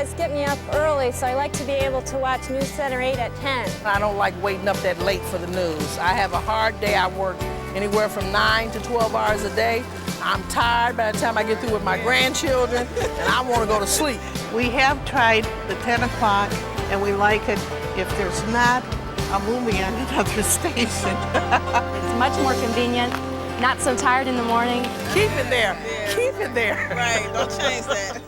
guys get me up early, so I like to be able to watch News Center 8 at 10. I don't like waiting up that late for the news. I have a hard day. I work anywhere from 9 to 12 hours a day. I'm tired by the time I get through with my grandchildren, and I want to go to sleep. We have tried the 10 o'clock, and we like it if there's not a movie on another station. It's much more convenient, not so tired in the morning. Keep it there. Yeah. Keep it there. Right, don't change that.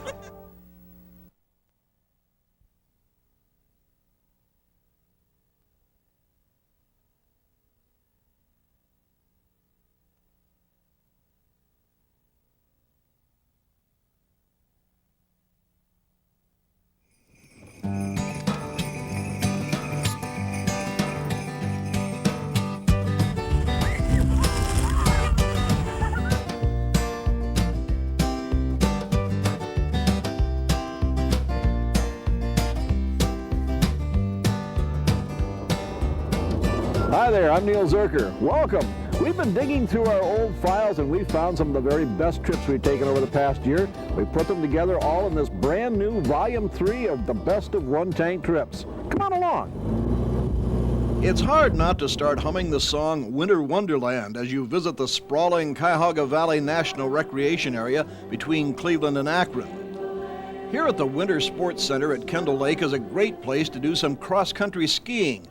Hi there, I'm Neil Zurcher. Welcome. We've been digging through our old files and we found some of the very best trips we've taken over the past year. We put them together all in this brand new Volume 3 of the Best of One Tank Trips. Come on along. It's hard not to start humming the song Winter Wonderland as you visit the sprawling Cuyahoga Valley National Recreation area between Cleveland and Akron. Here at the Winter Sports Center at Kendall Lake is a great place to do some cross-country skiing,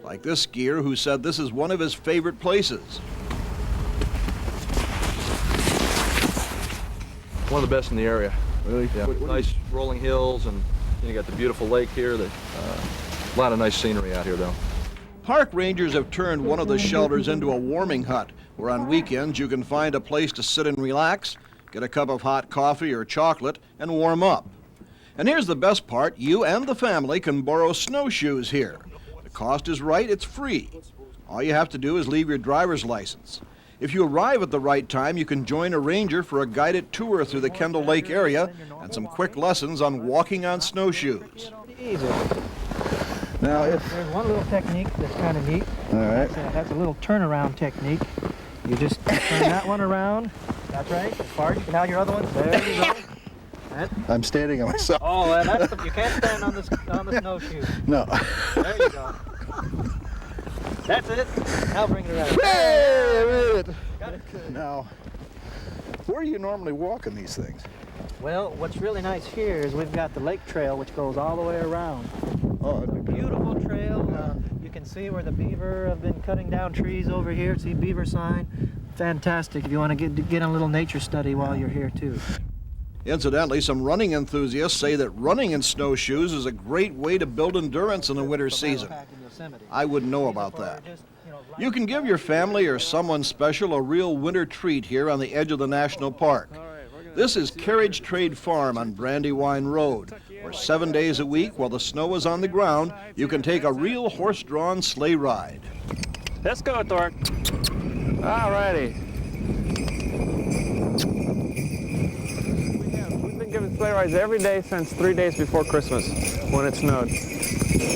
like this skier who said this is one of his favorite places. One of the best in the area. Really? Yeah. Nice rolling hills, and you got the beautiful lake here. A lot of nice scenery out here, though. Park rangers have turned one of the shelters into a warming hut, where on weekends you can find a place to sit and relax, get a cup of hot coffee or chocolate, and warm up. And here's the best part, you and the family can borrow snowshoes here. The cost is right, it's free. All you have to do is leave your driver's license. If you arrive at the right time, you can join a ranger for a guided tour through the Kendall Lake area and some quick lessons on walking on snowshoes. Now, there's one little technique that's kind of neat. All right. That's a little turnaround technique. You just turn that one around. That's right. As far as you can. Now your other one. There you go. I'm standing on myself. Oh, and you can't stand on the snowshoe. No. There you go. That's it. Now bring it around. Hey, Got it. now, where do you normally walk in these things? Well, what's really nice here is we've got the lake trail, which goes all the way around. Oh, that'd be Beautiful trail. You can see where the beaver have been cutting down trees over here. See beaver sign. Fantastic if you want to get a little nature study while you're here too. Incidentally, some running enthusiasts say that running in snowshoes is a great way to build endurance in the winter season. I wouldn't know about that. You can give your family or someone special a real winter treat here on the edge of the national park. This is Carriage Trade Farm on Brandywine Road, where 7 days a week while the snow is on the ground, you can take a real horse-drawn sleigh ride. Let's go, Thor. All righty. We've been giving sleigh rides every day since 3 days before Christmas when it snowed.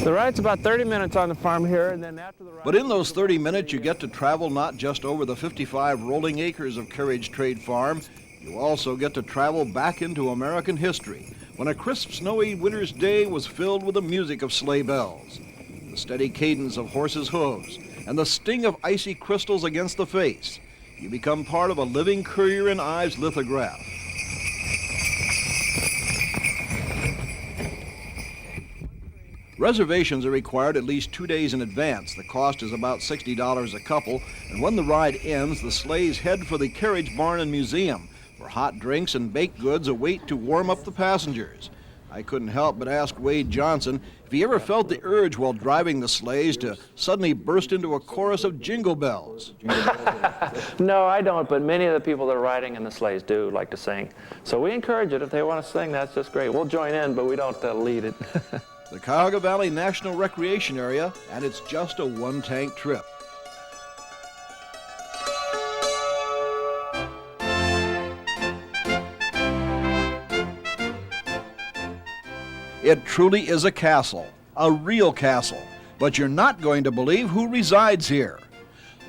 The ride's about 30 minutes on the farm here, and then after the ride... But in those 30 minutes, you get to travel not just over the 55 rolling acres of Carriage Trade Farm, you also get to travel back into American history, when a crisp, snowy winter's day was filled with the music of sleigh bells, the steady cadence of horses' hooves, and the sting of icy crystals against the face. You become part of a living Currier and Ives lithograph. Reservations are required at least 2 days in advance. The cost is about $60 a couple, and when the ride ends, the sleighs head for the carriage barn and museum, where hot drinks and baked goods await to warm up the passengers. I couldn't help but ask Wade Johnson if he ever felt the urge while driving the sleighs to suddenly burst into a chorus of jingle bells. No, I don't, but many of the people that are riding in the sleighs do like to sing. So we encourage it. If they want to sing, that's just great. We'll join in, but we don't lead it. The Cuyahoga Valley National Recreation Area, and it's just a one-tank trip. It truly is a castle, a real castle, but you're not going to believe who resides here.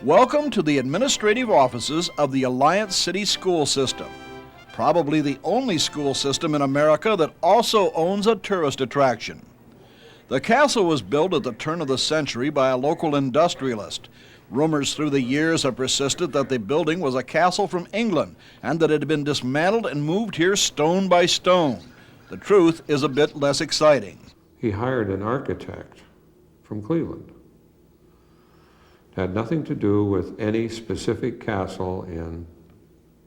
Welcome to the administrative offices of the Alliance City School System. probably the only school system in America that also owns a tourist attraction. The castle was built at the turn of the century by a local industrialist. Rumors through the years have persisted that the building was a castle from England and that it had been dismantled and moved here stone by stone. The truth is a bit less exciting. He hired an architect from Cleveland. It had nothing to do with any specific castle in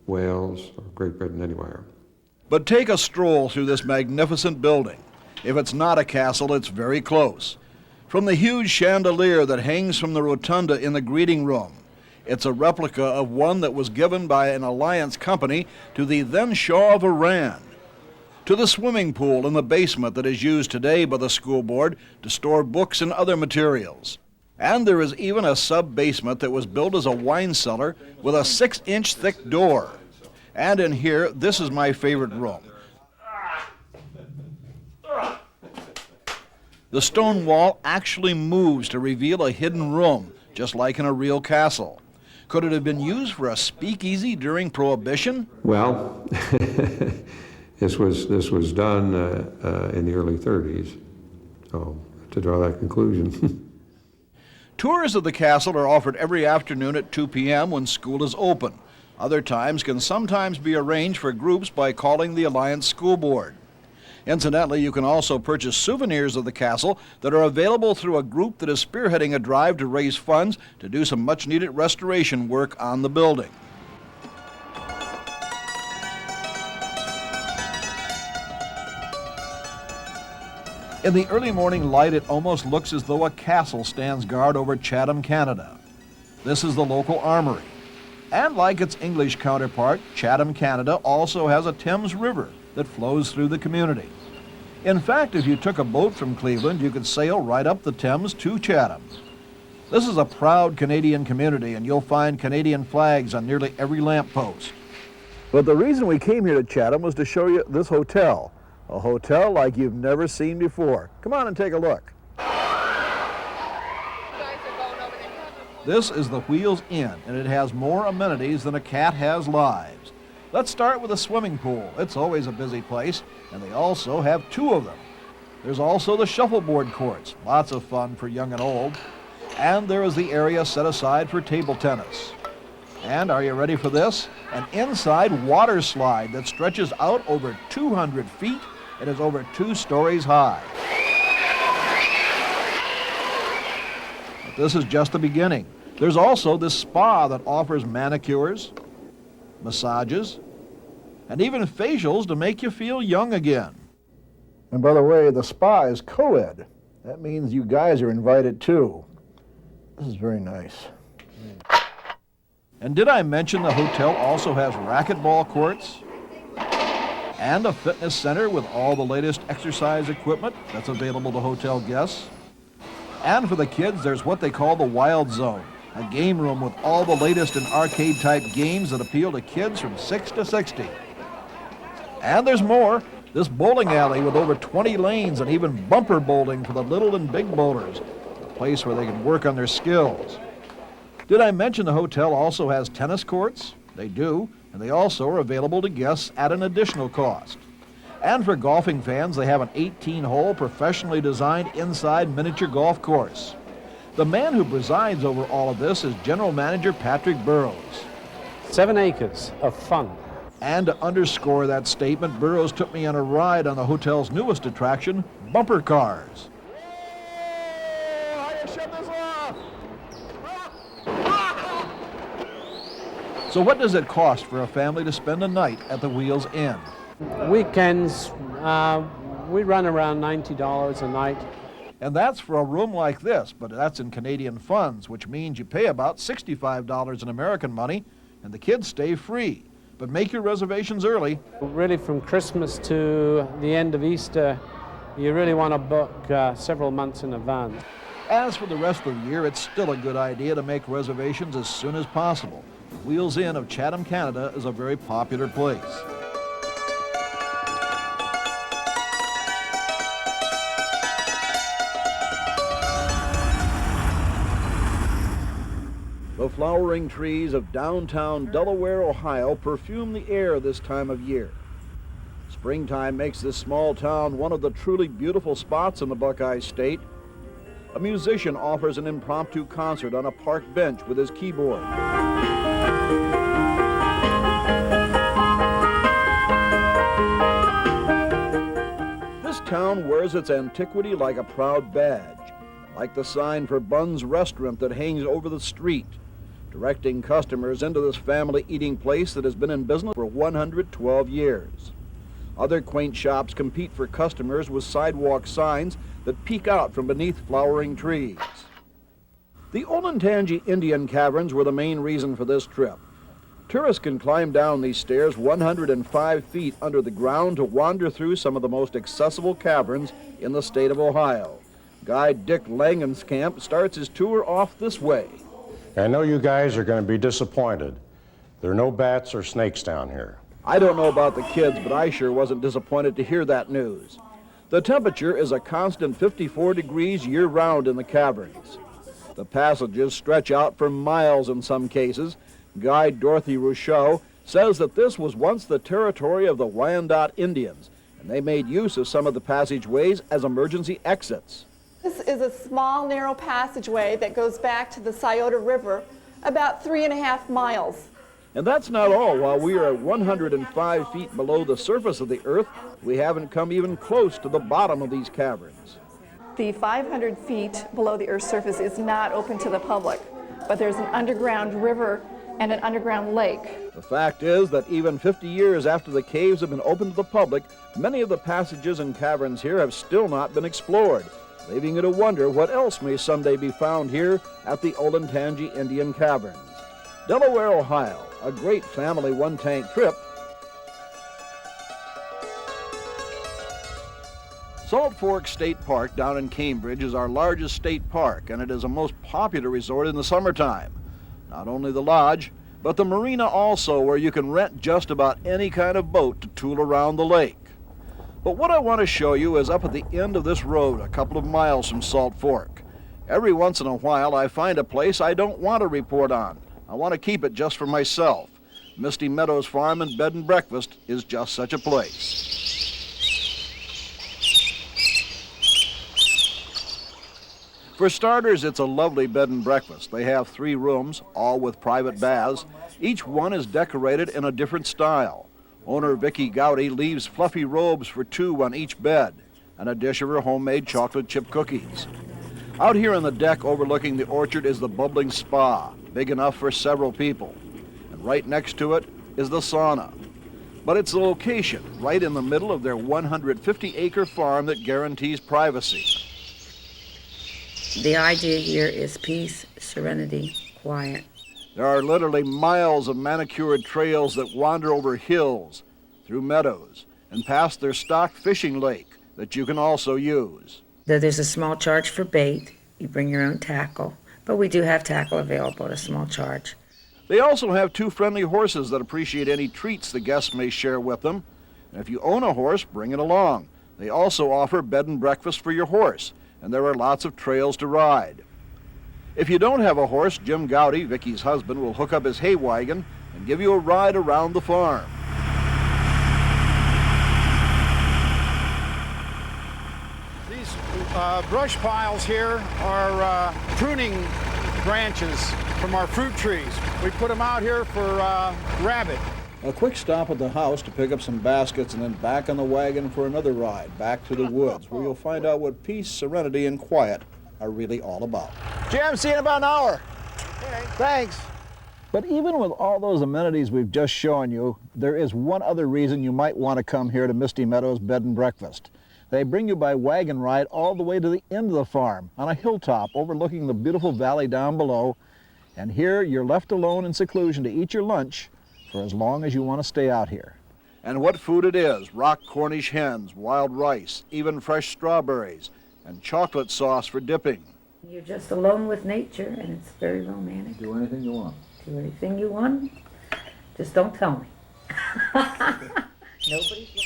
Wales or Great Britain, anywhere. But take a stroll through this magnificent building. If it's not a castle, it's very close. From the huge chandelier that hangs from the rotunda in the greeting room, it's a replica of one that was given by an alliance company to the then Shah of Iran. To the swimming pool in the basement that is used today by the school board to store books and other materials. And there is even a sub-basement that was built as a wine cellar with a 6-inch thick door. And in here, this is my favorite room. The stone wall actually moves to reveal a hidden room, just like in a real castle. Could it have been used for a speakeasy during Prohibition? Well, this was done in the early 30s, so to draw that conclusion. Tours of the castle are offered every afternoon at 2 p.m. when school is open. Other times can sometimes be arranged for groups by calling the Alliance School Board. Incidentally, you can also purchase souvenirs of the castle that are available through a group that is spearheading a drive to raise funds to do some much-needed restoration work on the building. In the early morning light, it almost looks as though a castle stands guard over Chatham, Canada. This is the local armory. And like its English counterpart, Chatham, Canada also has a Thames River that flows through the community. In fact, if you took a boat from Cleveland, you could sail right up the Thames to Chatham. This is a proud Canadian community, and you'll find Canadian flags on nearly every lamppost. But the reason we came here to Chatham was to show you this hotel. A hotel like you've never seen before. Come on and take a look. This is the Wheels Inn, and it has more amenities than a cat has lives. Let's start with a swimming pool. It's always a busy place, and they also have 2 of them. There's also the shuffleboard courts, lots of fun for young and old. And there is the area set aside for table tennis. And are you ready for this? An inside water slide that stretches out over 200 feet and is over 2 stories high. But this is just the beginning. There's also this spa that offers manicures, massages, and even facials to make you feel young again. And by the way, the spa is co-ed. That means you guys are invited too. This is very nice. And did I mention the hotel also has racquetball courts and a fitness center with all the latest exercise equipment that's available to hotel guests? And for the kids, there's what they call the Wild Zone, a game room with all the latest in arcade-type games that appeal to kids from 6 to 60. And there's more. This bowling alley with over 20 lanes and even bumper bowling for the little and big bowlers, a place where they can work on their skills. Did I mention the hotel also has tennis courts? They do, and they also are available to guests at an additional cost. And for golfing fans, they have an 18-hole professionally designed inside miniature golf course. The man who presides over all of this is General Manager Patrick Burrows. 7 acres of fun. And to underscore that statement, Burrows took me on a ride on the hotel's newest attraction, bumper cars. So what does it cost for a family to spend a night at the Wheels Inn? Weekends, we run around $90 a night. And that's for a room like this, but that's in Canadian funds, which means you pay about $65 in American money, and the kids stay free. But make your reservations early. Really, from Christmas to the end of Easter, you really want to book several months in advance. As for the rest of the year, it's still a good idea to make reservations as soon as possible. The Wheels Inn of Chatham, Canada is a very popular place. The flowering trees of downtown Delaware, Ohio perfume the air this time of year. Springtime makes this small town one of the truly beautiful spots in the Buckeye State. A musician offers an impromptu concert on a park bench with his keyboard. This town wears its antiquity like a proud badge, like the sign for Bun's Restaurant that hangs over the street, directing customers into this family eating place that has been in business for 112 years. Other quaint shops compete for customers with sidewalk signs that peek out from beneath flowering trees. The Olentangy Indian Caverns were the main reason for this trip. Tourists can climb down these stairs 105 feet under the ground to wander through some of the most accessible caverns in the state of Ohio. Guide Dick Langenskamp starts his tour off this way. I know you guys are going to be disappointed. There are no bats or snakes down here. I don't know about the kids, but I sure wasn't disappointed to hear that news. The temperature is a constant 54 degrees year-round in the caverns. The passages stretch out for miles in some cases. Guide Dorothy Rousseau says that this was once the territory of the Wyandot Indians, and they made use of some of the passageways as emergency exits. This is a small, narrow passageway that goes back to the Scioto River, about 3.5 miles. And that's not all. While we are at 105 feet below the surface of the earth, we haven't come even close to the bottom of these caverns. The 500 feet below the Earth's surface is not open to the public, but there's an underground river and an underground lake. The fact is that even 50 years after the caves have been open to the public, many of the passages and caverns here have still not been explored, leaving you to wonder what else may someday be found here at the Olentangy Indian Caverns. Delaware, Ohio, a great family one-tank trip. Salt Fork State Park down in Cambridge is our largest state park, and it is a most popular resort in the summertime. Not only the lodge, but the marina also, where you can rent just about any kind of boat to tool around the lake. But what I want to show you is up at the end of this road, a couple of miles from Salt Fork. Every once in a while I find a place I don't want to report on. I want to keep it just for myself. Misty Meadows Farm and Bed and Breakfast is just such a place. For starters, it's a lovely bed and breakfast. They have 3 rooms, all with private baths. Each one is decorated in a different style. Owner Vicki Gowdy leaves fluffy robes for 2 on each bed and a dish of her homemade chocolate chip cookies. Out here on the deck overlooking the orchard is the bubbling spa, big enough for several people. And right next to it is the sauna. But it's the location, right in the middle of their 150-acre farm, that guarantees privacy. The idea here is peace, serenity, quiet. There are literally miles of manicured trails that wander over hills, through meadows, and past their stocked fishing lake that you can also use. There's a small charge for bait. You bring your own tackle, but we do have tackle available at a small charge. They also have 2 friendly horses that appreciate any treats the guests may share with them. And if you own a horse, bring it along. They also offer bed and breakfast for your horse, and there are lots of trails to ride. If you don't have a horse, Jim Gowdy, Vicky's husband, will hook up his hay wagon and give you a ride around the farm. These brush piles here are pruning branches from our fruit trees. We put them out here for rabbit. A quick stop at the house to pick up some baskets, and then back on the wagon for another ride back to the woods, where you'll find out what peace, serenity, and quiet are really all about. Jim, see you in about an hour. Okay. Thanks. But even with all those amenities we've just shown you, there is one other reason you might want to come here to Misty Meadows Bed and Breakfast. They bring you by wagon ride all the way to the end of the farm on a hilltop overlooking the beautiful valley down below. And here you're left alone in seclusion to eat your lunch for as long as you want to stay out here. And what food it is: rock Cornish hens, wild rice, even fresh strawberries, and chocolate sauce for dipping. You're just alone with nature, and it's very romantic. Do anything you want. Do anything you want. Just don't tell me. Nobody's looking.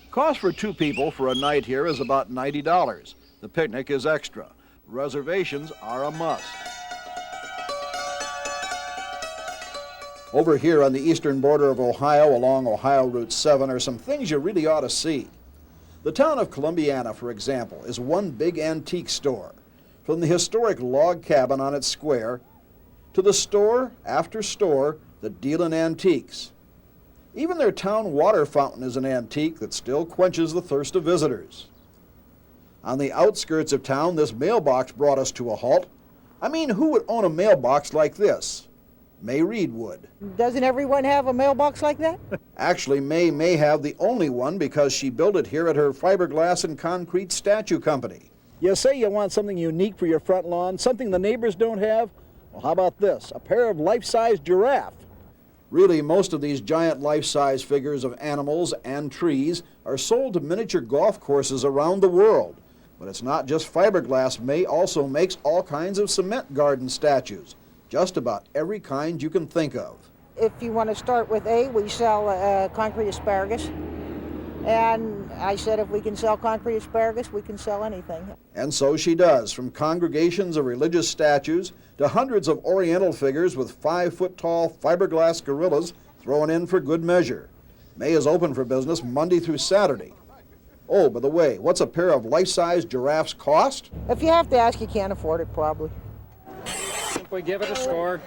Cost for 2 people for a night here is about $90. The picnic is extra. Reservations are a must. Over here on the eastern border of Ohio, along Ohio Route 7, are some things you really ought to see. The town of Columbiana, for example, is one big antique store. From the historic log cabin on its square to the store after store that deal in antiques. Even their town water fountain is an antique that still quenches the thirst of visitors. On the outskirts of town, this mailbox brought us to a halt. I mean, who would own a mailbox like this? May Reed would. Doesn't everyone have a mailbox like that? Actually, may have the only one because she built it here at her fiberglass and concrete statue company. You say you want something unique for your front lawn, something the neighbors don't have? Well, how about this? A pair of life-size giraffe. Really, most of these giant life-size figures of animals and trees are sold to miniature golf courses around the world. But it's not just fiberglass. May also makes all kinds of cement garden statues. Just about every kind you can think of. If you want to start with A, we sell concrete asparagus. And I said if we can sell concrete asparagus, we can sell anything. And so she does, from congregations of religious statues to hundreds of oriental figures with 5-foot-tall fiberglass gorillas thrown in for good measure. May is open for business Monday through Saturday. Oh, by the way, what's a pair of life-size giraffes cost? If you have to ask, you can't afford it, probably. Simply give it a score,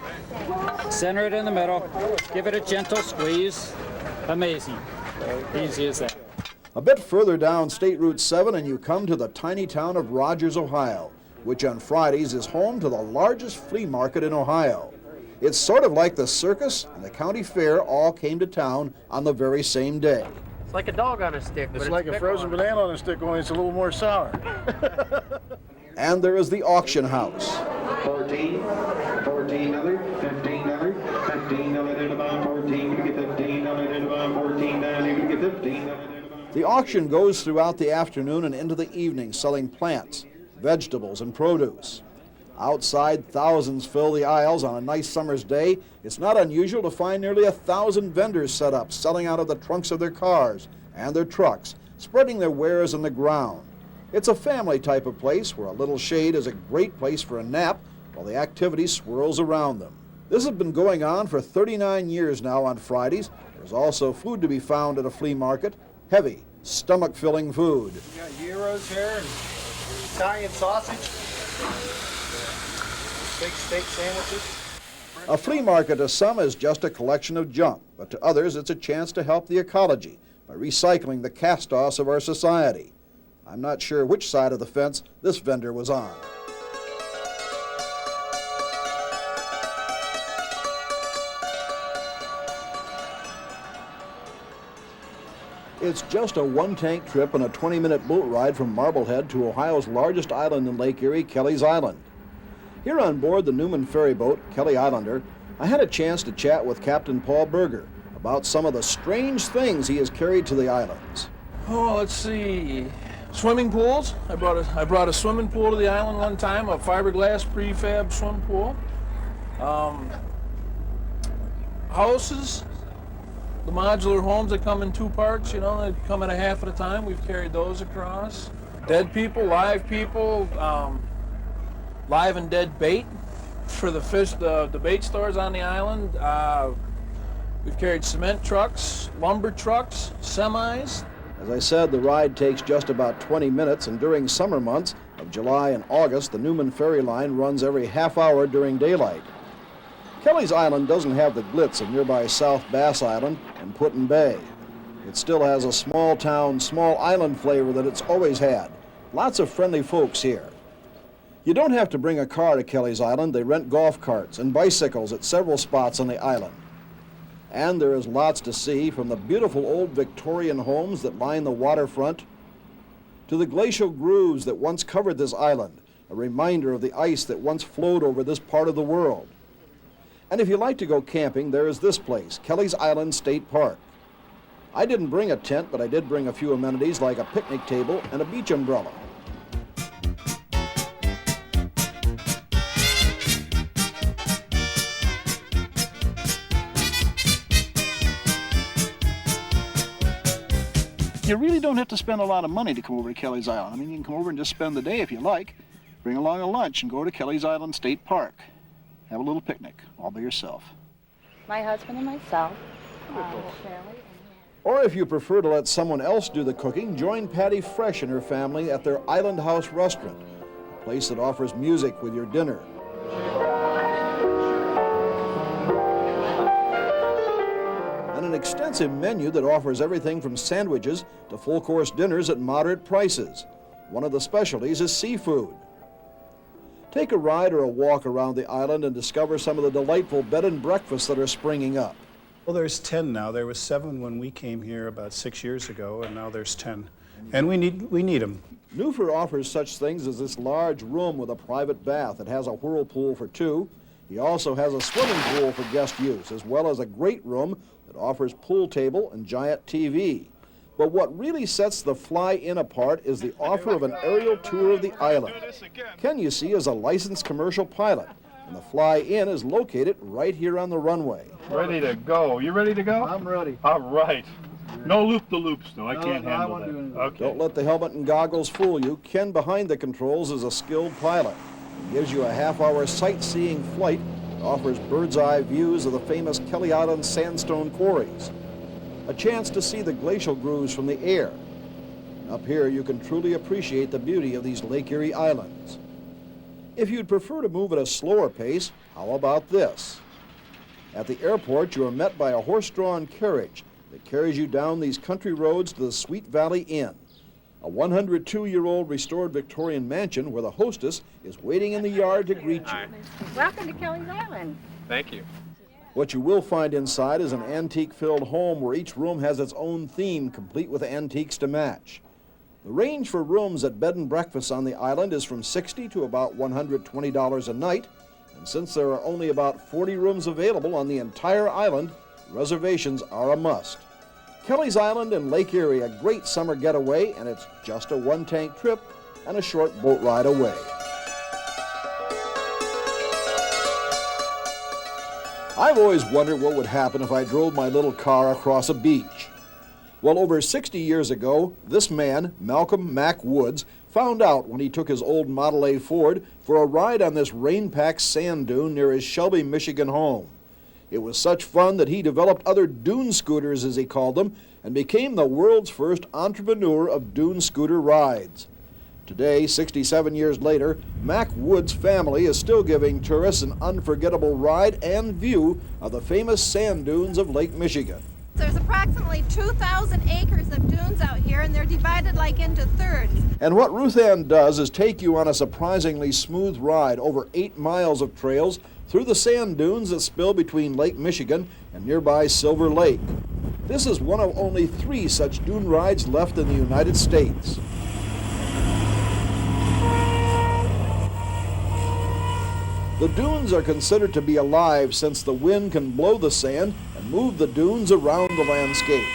center it in the middle, give it a gentle squeeze. Amazing. Easy as that. A bit further down State Route 7 and you come to the tiny town of Rogers, Ohio, which on Fridays is home to the largest flea market in Ohio. It's sort of like the circus and the county fair all came to town on the very same day. It's like a dog on a stick. It's like a frozen banana on a stick, only it's a little more sour. And there is the auction house. 14, $14, $15, $15 in about 14, you get $15 in about 14, down, you can get $15. The auction goes throughout the afternoon and into the evening, selling plants, vegetables, and produce. Outside, thousands fill the aisles on a nice summer's day. It's not unusual to find nearly 1,000 vendors set up, selling out of the trunks of their cars and their trucks, spreading their wares on the ground. It's a family type of place where a little shade is a great place for a nap while the activity swirls around them. This has been going on for 39 years now on Fridays. There's also food to be found at a flea market, heavy, stomach-filling food. We got gyros here and Italian sausage, big steak sandwiches. A flea market to some is just a collection of junk, but to others it's a chance to help the ecology by recycling the cast-offs of our society. I'm not sure which side of the fence this vendor was on. It's just a one-tank trip and a 20-minute boat ride from Marblehead to Ohio's largest island in Lake Erie, Kelly's Island. Here on board the Newman ferry boat, Kelly Islander, I had a chance to chat with Captain Paul Berger about some of the strange things he has carried to the islands. Oh, let's see. Swimming pools. I brought a swimming pool to the island one time, a fiberglass prefab swimming pool. Houses, the modular homes that come in 2 parts, you know, they come in a half at a time. We've carried those across. Dead people, live and dead bait for the fish, the bait stores on the island. We've carried cement trucks, lumber trucks, semis. As I said, the ride takes just about 20 minutes, and during summer months of July and August, the Newman Ferry Line runs every half hour during daylight. Kelly's Island doesn't have the glitz of nearby South Bass Island and Put-in Bay. It still has a small town, small island flavor that it's always had. Lots of friendly folks here. You don't have to bring a car to Kelly's Island. They rent golf carts and bicycles at several spots on the island. And there is lots to see, from the beautiful old Victorian homes that line the waterfront to the glacial grooves that once covered this island, a reminder of the ice that once flowed over this part of the world. And if you like to go camping, there is this place, Kelly's Island State Park. I didn't bring a tent, but I did bring a few amenities like a picnic table and a beach umbrella. You really don't have to spend a lot of money to come over to Kelly's Island. I mean, you can come over and just spend the day if you like. Bring along a lunch and go to Kelly's Island State Park. Have a little picnic all by yourself. My husband and myself. Or if you prefer to let someone else do the cooking, join Patty Fresh and her family at their Island House restaurant, a place that offers music with your dinner. And an extensive menu that offers everything from sandwiches to full-course dinners at moderate prices. One of the specialties is seafood. Take a ride or a walk around the island and discover some of the delightful bed and breakfasts that are springing up. Well, there's 10 now. There was 7 when we came here about 6 years ago, and now there's 10. And we need them. Newford offers such things as this large room with a private bath that has a whirlpool for 2. He also has a swimming pool for guest use, as well as a great room that offers pool table and giant TV. But what really sets the Fly-In apart is the offer of an aerial tour of the island. Ken, you see, is a licensed commercial pilot, and the Fly-In is located right here on the runway. Ready to go. You ready to go? I'm ready. All right. No loop-the-loops, though. I can't handle that. Okay. Don't let the helmet and goggles fool you. Ken behind the controls is a skilled pilot. He gives you a half-hour sightseeing flight that offers bird's-eye views of the famous Kelly Island sandstone quarries. A chance to see the glacial grooves from the air. Up here, you can truly appreciate the beauty of these Lake Erie Islands. If you'd prefer to move at a slower pace, how about this? At the airport, you are met by a horse-drawn carriage that carries you down these country roads to the Sweet Valley Inn, a 102-year-old restored Victorian mansion where the hostess is waiting in the yard to greet you. Welcome to Kelly's Island. Thank you. What you will find inside is an antique-filled home where each room has its own theme, complete with antiques to match. The range for rooms at bed and breakfasts on the island is from $60 to about $120 a night, and since there are only about 40 rooms available on the entire island, reservations are a must. Kelly's Island and Lake Erie, a great summer getaway, and it's just a one-tank trip and a short boat ride away. I've always wondered what would happen if I drove my little car across a beach. Well, over 60 years ago, this man, Malcolm Mack Woods, found out when he took his old Model A Ford for a ride on this rain-packed sand dune near his Shelby, Michigan home. It was such fun that he developed other dune scooters, as he called them, and became the world's first entrepreneur of dune scooter rides. Today, 67 years later, Mack Woods' family is still giving tourists an unforgettable ride and view of the famous sand dunes of Lake Michigan. There's approximately 2,000 acres of dunes out here, and they're divided like into thirds. And what Ruth Ann does is take you on a surprisingly smooth ride over 8 miles of trails through the sand dunes that spill between Lake Michigan and nearby Silver Lake. This is one of only 3 such dune rides left in the United States. The dunes are considered to be alive since the wind can blow the sand and move the dunes around the landscape.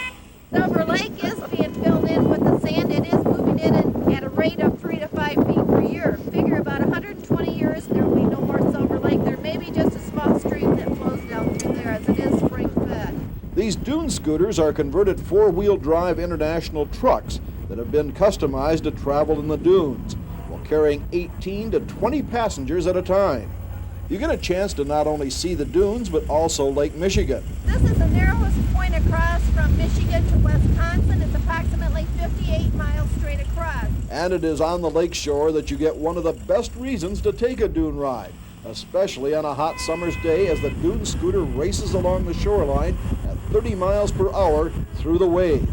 Silver Lake is being filled in with the sand. It is moving in at a rate of 3 to 5 feet per year. Figure about 120 years there will be no more Silver Lake. There may be just a small stream that flows down through there as it is spring fed. These dune scooters are converted 4-wheel drive international trucks that have been customized to travel in the dunes, while carrying 18 to 20 passengers at a time. You get a chance to not only see the dunes, but also Lake Michigan. This is the narrowest point across from Michigan to Wisconsin. It's approximately 58 miles straight across. And it is on the lake shore that you get one of the best reasons to take a dune ride, especially on a hot summer's day as the dune scooter races along the shoreline at 30 miles per hour through the waves.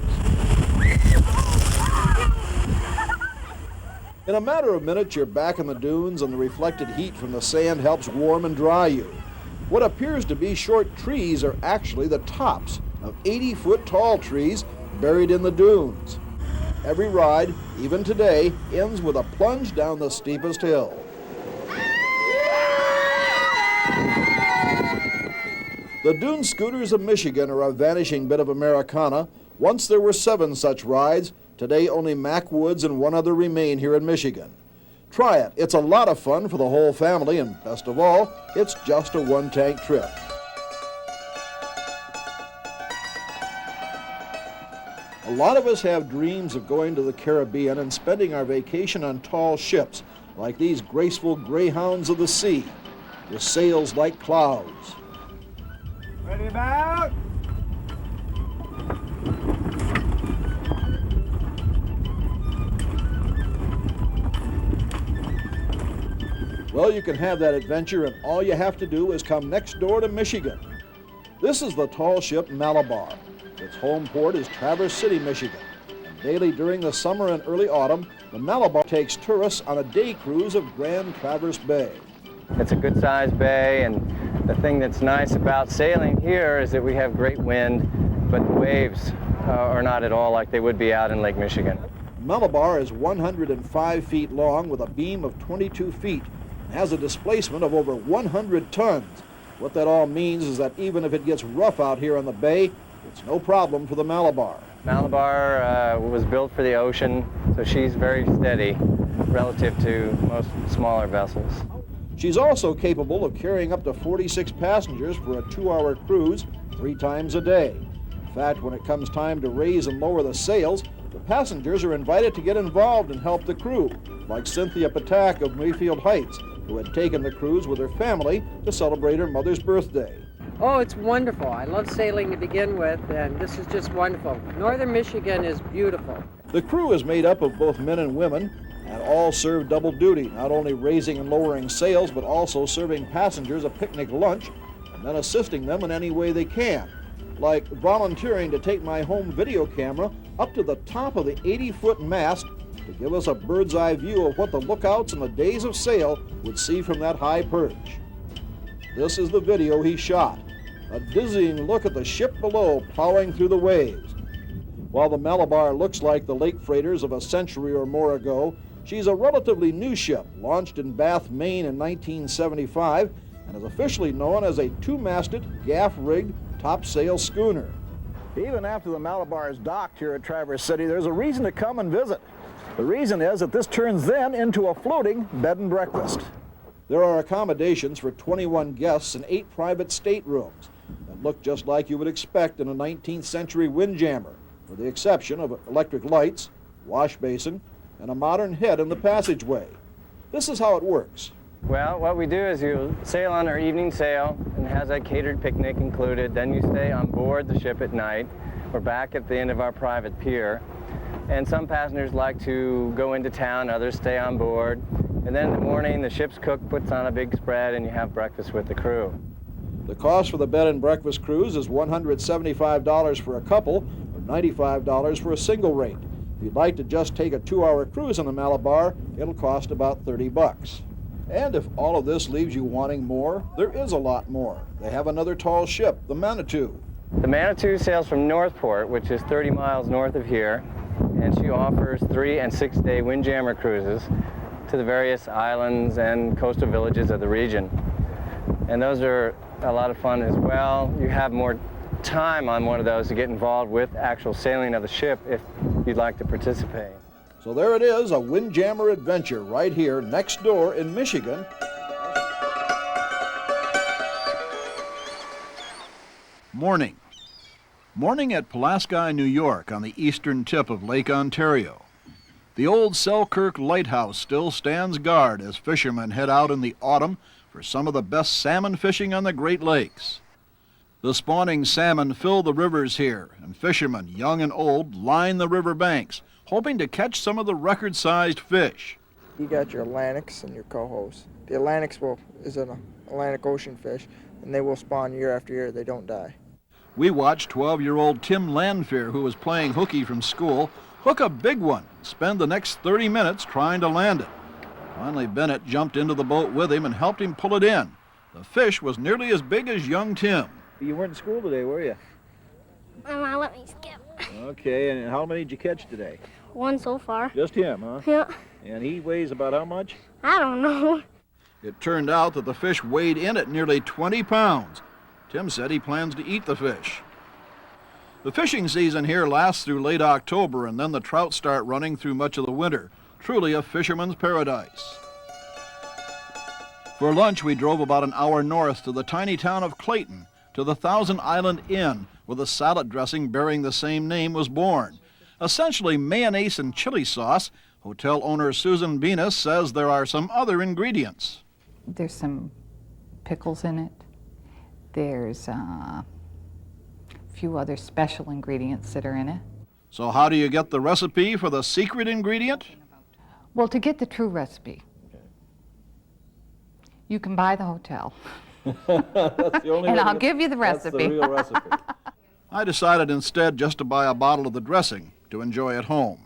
In a matter of minutes, you're back in the dunes, and the reflected heat from the sand helps warm and dry you. What appears to be short trees are actually the tops of 80-foot tall trees buried in the dunes. Every ride, even today, ends with a plunge down the steepest hill. The dune scooters of Michigan are a vanishing bit of Americana. Once there were 7 such rides. Today, only Mack Woods and 1 other remain here in Michigan. Try it. It's a lot of fun for the whole family, and best of all, it's just a one-tank trip. A lot of us have dreams of going to the Caribbean and spending our vacation on tall ships, like these graceful greyhounds of the sea, with sails like clouds. Ready about? Well, you can have that adventure, and all you have to do is come next door to Michigan. This is the tall ship Malabar. Its home port is Traverse City, Michigan. And daily during the summer and early autumn, the Malabar takes tourists on a day cruise of Grand Traverse Bay. It's a good-sized bay, and the thing that's nice about sailing here is that we have great wind, but the waves are not at all like they would be out in Lake Michigan. Malabar is 105 feet long with a beam of 22 feet and has a displacement of over 100 tons. What that all means is that even if it gets rough out here on the bay, it's no problem for the Malabar. Malabar was built for the ocean, so she's very steady relative to most smaller vessels. She's also capable of carrying up to 46 passengers for a 2-hour cruise 3 times a day. In fact, when it comes time to raise and lower the sails, the passengers are invited to get involved and help the crew, like Cynthia Patak of Mayfield Heights, who had taken the cruise with her family to celebrate her mother's birthday. Oh, it's wonderful. I love sailing to begin with, and this is just wonderful. Northern Michigan is beautiful. The crew is made up of both men and women, and all serve double duty, not only raising and lowering sails, but also serving passengers a picnic lunch, and then assisting them in any way they can, like volunteering to take my home video camera up to the top of the 80-foot mast to give us a bird's eye view of what the lookouts in the days of sail would see from that high perch. This is the video he shot, a dizzying look at the ship below plowing through the waves. While the Malabar looks like the lake freighters of a century or more ago, she's a relatively new ship, launched in Bath, Maine in 1975, and is officially known as a 2-masted, gaff-rigged, topsail schooner. Even after the Malabar is docked here at Traverse City, there's a reason to come and visit. The reason is that this turns then into a floating bed and breakfast. There are accommodations for 21 guests and 8 private staterooms that look just like you would expect in a 19th century windjammer, with the exception of electric lights, wash basin, and a modern head in the passageway. This is how it works. Well, what we do is you sail on our evening sail, and it has a catered picnic included. Then you stay on board the ship at night. We're back at the end of our private pier. And some passengers like to go into town, others stay on board. And then in the morning, the ship's cook puts on a big spread and you have breakfast with the crew. The cost for the bed and breakfast cruise is $175 for a couple, or $95 for a single rate. If you'd like to just take a 2-hour cruise on the Malabar, it'll cost about $30. And if all of this leaves you wanting more, there is a lot more. They have another tall ship, the Manitou. The Manitou sails from Northport, which is 30 miles north of here, and she offers 3- and 6-day windjammer cruises to the various islands and coastal villages of the region. And those are a lot of fun as well. You have more time on one of those to get involved with actual sailing of the ship if you'd like to participate. So there it is, a windjammer adventure right here next door in Michigan. Morning. Morning at Pulaski, New York, on the eastern tip of Lake Ontario. The old Selkirk Lighthouse still stands guard as fishermen head out in the autumn for some of the best salmon fishing on the Great Lakes. The spawning salmon fill the rivers here, and fishermen, young and old, line the river banks, hoping to catch some of the record-sized fish. You got your Atlantics and your cohos. The Atlantics is an Atlantic Ocean fish, and they will spawn year after year. They don't die. We watched 12-year-old Tim Landfear, who was playing hooky from school, hook a big one and spend the next 30 minutes trying to land it. Finally, Bennett jumped into the boat with him and helped him pull it in. The fish was nearly as big as young Tim. You weren't in school today, were you? Mama let me skip. Okay, and how many did you catch today? 1 so far. Just him, huh? Yeah. And he weighs about how much? I don't know. It turned out that the fish weighed in at nearly 20 pounds. Tim said he plans to eat the fish. The fishing season here lasts through late October, and then the trout start running through much of the winter. Truly a fisherman's paradise. For lunch, we drove about an hour north to the tiny town of Clayton, to the Thousand Island Inn, where the salad dressing bearing the same name was born. Essentially mayonnaise and chili sauce, Hotel owner Susan Venus says there are some other ingredients. There's some pickles in it. There's a few other special ingredients that are in it. So how do you get the recipe for the secret ingredient? Well, to get the true recipe, you can buy the hotel. That's the only And way to I'll get- give you the That's recipe. the real recipe. I decided instead just to buy a bottle of the dressing to enjoy at home.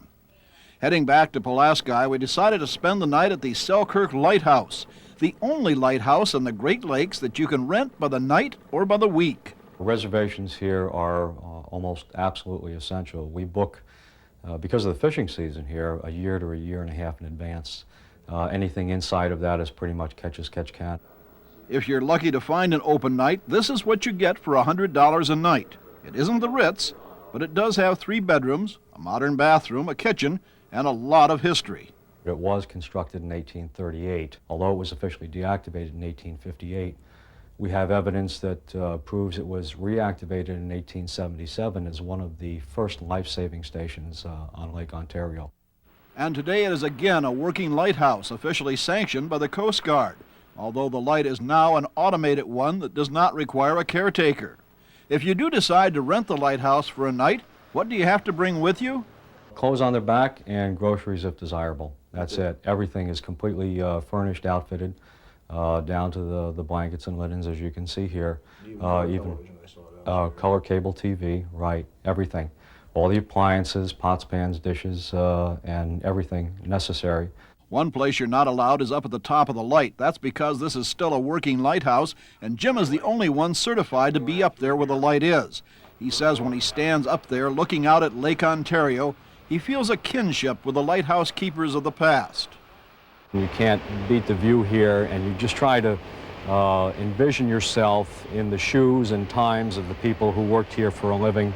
Heading back to Pulaski, we decided to spend the night at the Selkirk Lighthouse, the only lighthouse in the Great Lakes that you can rent by the night or by the week. Reservations here are almost absolutely essential. We book, because of the fishing season here, a year to a year and a half in advance. Anything inside of that is pretty much catch as catch can. If you're lucky to find an open night, this is what you get for $100 a night. It isn't the Ritz, but it does have 3 bedrooms, a modern bathroom, a kitchen, and a lot of history. It was constructed in 1838. Although it was officially deactivated in 1858, we have evidence that proves it was reactivated in 1877 as one of the first life-saving stations on Lake Ontario. And today it is again a working lighthouse officially sanctioned by the Coast Guard, although the light is now an automated one that does not require a caretaker. If you do decide to rent the lighthouse for a night, what do you have to bring with you? Clothes on their back and groceries if desirable. That's it. Everything is completely furnished, outfitted, down to the blankets and linens, as you can see here. Even color cable TV, right, everything. All the appliances, pots, pans, dishes, and everything necessary. One place you're not allowed is up at the top of the light. That's because this is still a working lighthouse, and Jim is the only one certified to be up there where the light is. He says when he stands up there looking out at Lake Ontario, he feels a kinship with the lighthouse keepers of the past. You can't beat the view here, and you just try to envision yourself in the shoes and times of the people who worked here for a living,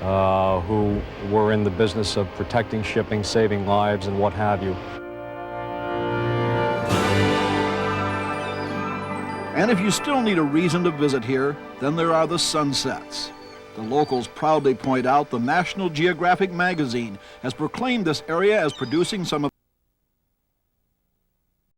who were in the business of protecting shipping, saving lives, and what have you. And if you still need a reason to visit here, then there are the sunsets. The locals proudly point out the National Geographic magazine has proclaimed this area as producing some of